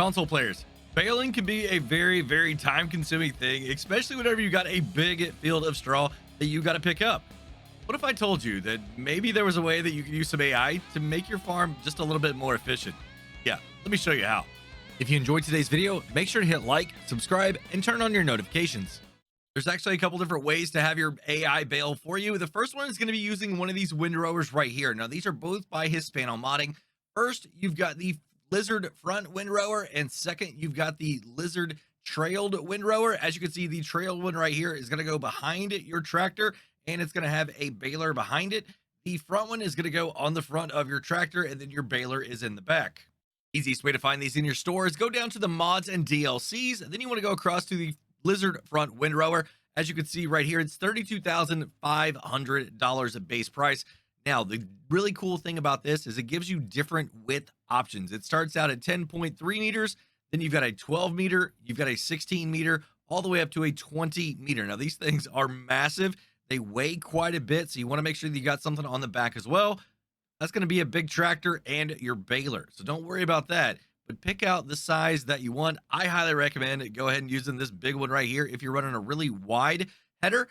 Console players, baling can be a very time consuming thing, especially whenever you got a big field of straw that you got to pick up. What if I told you that maybe there was a way that you could use some AI to make your farm just a little bit more efficient? Yeah, let me show you how. If you enjoyed today's video, make sure to hit like, subscribe, and turn on your notifications. There's actually a couple different ways to have your AI bale for you. The first one is going to be using one of these windrowers right here. Now, these are both by Hispano modding. First, you've got the lizard front windrower, and second, you've got the lizard trailed windrower. As you can see, the trailed one right here is going to go behind your tractor, and it's going to have a baler behind it. The front one is going to go on the front of your tractor, and then your baler is in the back. Easiest way to find these in your store is go down to the mods and DLCs, and then you want to go across to the lizard front windrower. As you can see right here, it's $32,500 of base price. Now, the really cool thing about this is it gives you different width options. It starts out at 10.3 meters, then you've got a 12 meter, you've got a 16 meter, all the way up to a 20 meter. Now, these things are massive. They weigh quite a bit, so you want to make sure that you got something on the back as well. That's going to be a big tractor and your baler, so don't worry about that. But pick out the size that you want. I highly recommend go ahead and using this big one right here if you're running a really wide header.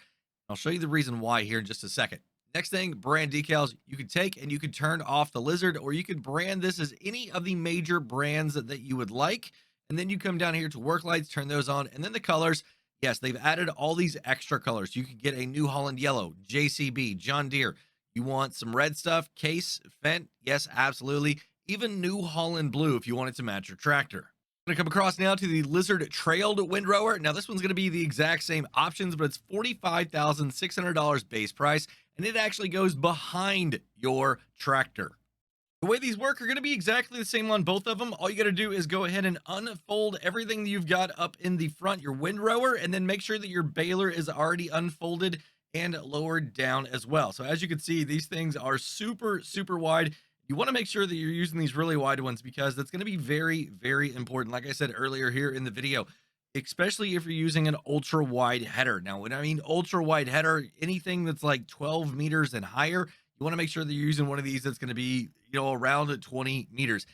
I'll show you the reason why here in just a second. Next thing, brand decals. You can take and you can turn off the lizard, or you could brand this as any of the major brands that you would like. And then you come down here to work lights, turn those on, and then the colors. Yes, they've added all these extra colors. You could get a New Holland yellow, JCB, John Deere. You want some red stuff, Case, Fendt. Yes, absolutely. Even New Holland blue if you want it to match your tractor. I'm going to come across now to the lizard trailed windrower. Now, this one's going to be the exact same options, but it's $45,600 base price, and it actually goes behind your tractor. The way these work are going to be exactly the same on both of them. All you got to do is go ahead and unfold everything that you've got up in the front, your windrower, and then make sure that your baler is already unfolded and lowered down as well. So as you can see, these things are super wide. You want to make sure that you're using these really wide ones because that's going to be very important. Like I said earlier here in the video, especially if you're using an ultra wide header. Now, when I mean ultra wide header, anything that's like 12 meters and higher, you want to make sure that you're using one of these that's going to be, around 20 meters.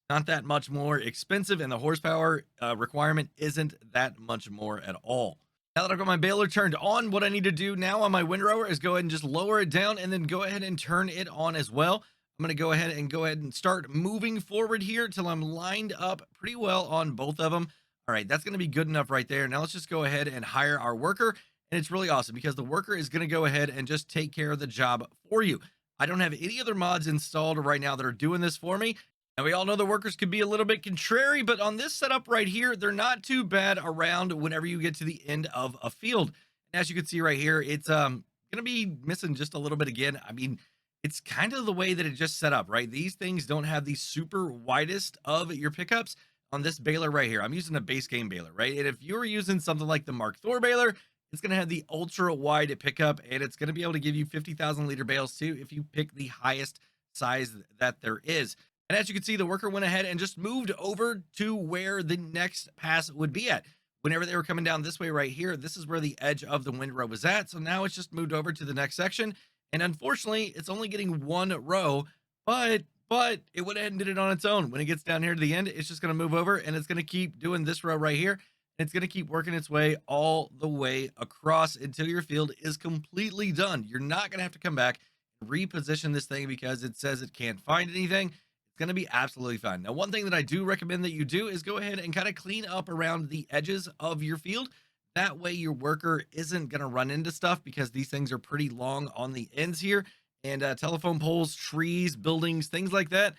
Not that much more expensive, and the horsepower requirement isn't that much more at all. Now that I've got my baler turned on, what I need to do now on my windrower is go ahead and just lower it down and then go ahead and turn it on as well. I'm going to go ahead and start moving forward here till I'm lined up pretty well on both of them. All right, that's going to be good enough right there. Now let's just go ahead and hire our worker. And it's really awesome because the worker is going to go ahead and just take care of the job for you. I don't have any other mods installed right now that are doing this for me. And we all know the workers can be a little bit contrary, but on this setup right here, they're not too bad around whenever you get to the end of a field. And as you can see right here, it's going to be missing just a little bit again. I mean, it's kind of the way that it just set up, right? These things don't have the super widest of your pickups on this baler right here. I'm using a base game baler, right? And if you're using something like the Mark Thor baler, it's going to have the ultra wide pickup, and it's going to be able to give you 50,000 liter bales too if you pick the highest size that there is. And as you can see, the worker went ahead and just moved over to where the next pass would be at. Whenever they were coming down this way right here, this is where the edge of the windrow was at. So now it's just moved over to the next section. And unfortunately, it's only getting one row, but it went ahead and did it on its own. When it gets down here to the end, it's just going to move over and it's going to keep doing this row right here. And it's going to keep working its way all the way across until your field is completely done. You're not going to have to come back and reposition this thing because it says it can't find anything. It's going to be absolutely fine. Now, one thing that I do recommend that you do is go ahead and kind of clean up around the edges of your field. That way your worker isn't going to run into stuff because these things are pretty long on the ends here. And telephone poles, trees, buildings, things like that,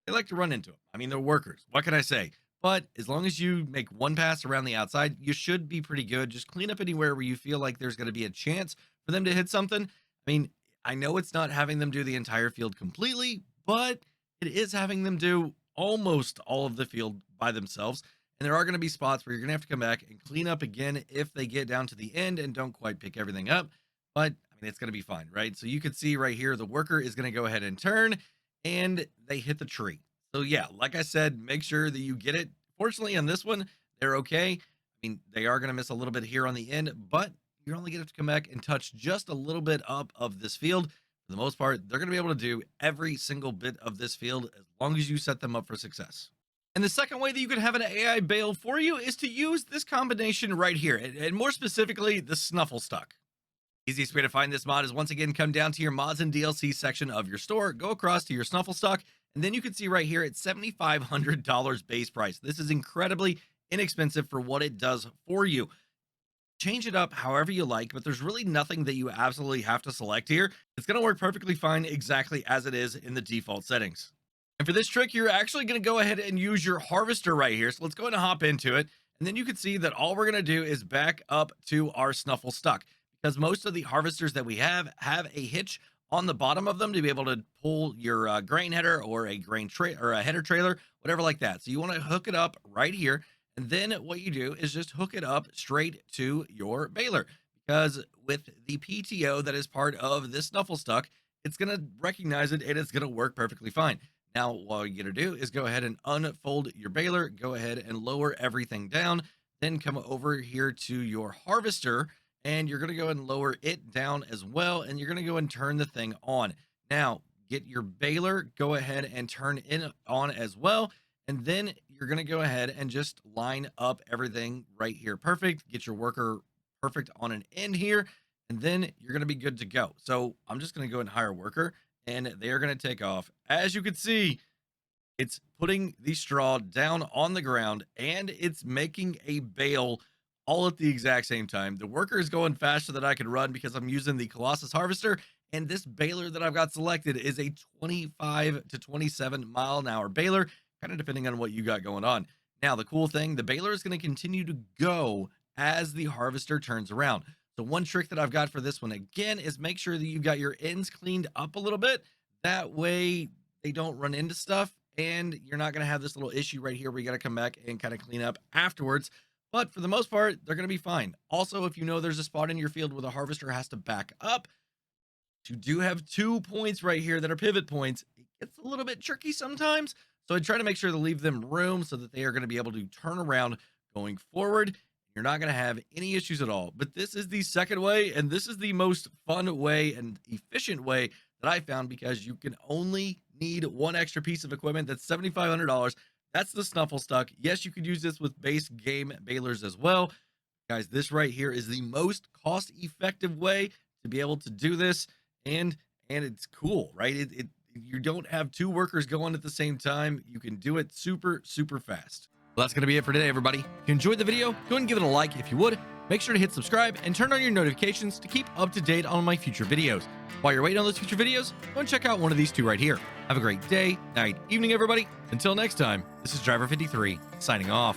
they like to run into them. I mean, they're workers. What can I say? But as long as you make one pass around the outside, you should be pretty good. Just clean up anywhere where you feel like there's going to be a chance for them to hit something. I mean, I know it's not having them do the entire field completely, but it is having them do almost all of the field by themselves. And there are going to be spots where you're going to have to come back and clean up again if they get down to the end and don't quite pick everything up. But I mean, it's going to be fine, right? So you can see right here, the worker is going to go ahead and turn and they hit the tree. So yeah, like I said, make sure that you get it. Fortunately, on this one, they're okay. I mean, they are going to miss a little bit here on the end, but you're only going to have to come back and touch just a little bit up of this field. For the most part, they're going to be able to do every single bit of this field as long as you set them up for success. And the second way that you can have an AI bale for you is to use this combination right here, and more specifically, the Snüfelstück. Easiest way to find this mod is once again come down to your mods and DLC section of your store, go across to your Snüfelstück, and then you can see right here it's $7,500 base price. This is incredibly inexpensive for what it does for you. Change it up however you like, but there's really nothing that you absolutely have to select here. It's going to work perfectly fine exactly as it is in the default settings. And for this trick, you're actually going to go ahead and use your harvester right here. So let's go ahead and hop into it. And then you can see that all we're going to do is back up to our Snüfelstück, because most of the harvesters that we have a hitch on the bottom of them to be able to pull your grain header or a grain tray or a header trailer, whatever like that. So you want to hook it up right here. And then what you do is just hook it up straight to your baler, because with the PTO that is part of this Snüfelstück, it's going to recognize it and it's going to work perfectly fine. Now, what you're going to do is go ahead and unfold your baler, go ahead and lower everything down, then come over here to your harvester, and you're going to go and lower it down as well, and you're going to go and turn the thing on. Now, get your baler, go ahead and turn it on as well, and then you're going to go ahead and just line up everything right here. Perfect. Get your worker perfect on an end here, and then you're going to be good to go. So I'm just going to go and hire a worker, and they're going to take off. As you can see, it's putting the straw down on the ground, and it's making a bale all at the exact same time. The worker is going faster than I can run because I'm using the Colossus harvester, and this baler that I've got selected is a 25 to 27 mile an hour baler, kind of depending on what you got going on. Now, the cool thing, the baler is going to continue to go as the harvester turns around. So one trick that I've got for this one, again, is make sure that you've got your ends cleaned up a little bit. That way they don't run into stuff, and you're not going to have this little issue right here where you got to come back and kind of clean up afterwards. But for the most part, they're going to be fine. Also, if you know there's a spot in your field where the harvester has to back up, you do have 2 points right here that are pivot points. It gets a little bit tricky sometimes. So I try to make sure to leave them room so that they are going to be able to turn around going forward. You're not going to have any issues at all. But this is the second way, and this is the most fun way and efficient way that I found, because you can only need one extra piece of equipment. That's $7,500. That's the Snüfelstück. Yes, you could use this with base game balers as well. Guys, this right here is the most cost-effective way to be able to do this, and it's cool, right? You don't have 2 workers going at the same time. You can do it super fast. Well, that's going to be it for today, everybody. If you enjoyed the video, go ahead and give it a like if you would. Make sure to hit subscribe and turn on your notifications to keep up to date on my future videos. While you're waiting on those future videos, go and check out one of these 2 right here. Have a great day, night, evening, everybody. Until next time, this is Driver53 signing off.